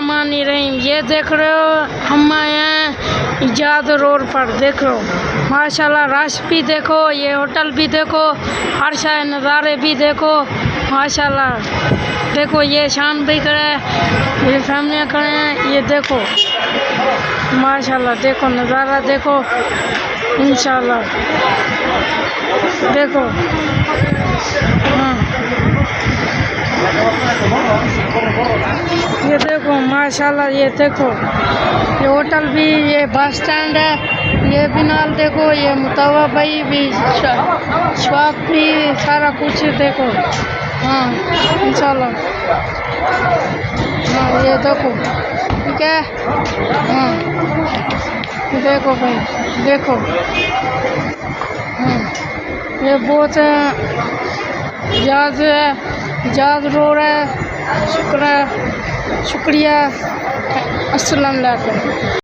बिस्मिल्लाहिर्रहमानिर्रहीम। ये देख रहे हो हम आए हैं इजाद रोड पर। देख लो माशाल्लाह, रश भी देखो, ये होटल भी देखो, हर शाय नज़ारे भी देखो माशाल्लाह। देखो ये शान भी खड़े हैं, ये फैमिलियाँ खड़े हैं, ये देखो माशाल्लाह। देखो नज़ारा देखो इंशाल्लाह। देखो हाँ, ये देखो माशाल्लाह। ये देखो ये होटल भी, ये बस स्टैंड है, ये भी नाल देखो, ये मुतवा भाई भी, शॉप भी, सारा कुछ देखो हाँ इंशाल्लाह। हाँ ये देखो ठीक है हाँ, देखो भाई देखो हाँ, ये बहुत इजाद रोड है। शुक्रिया अस्सलाम वालेकुम।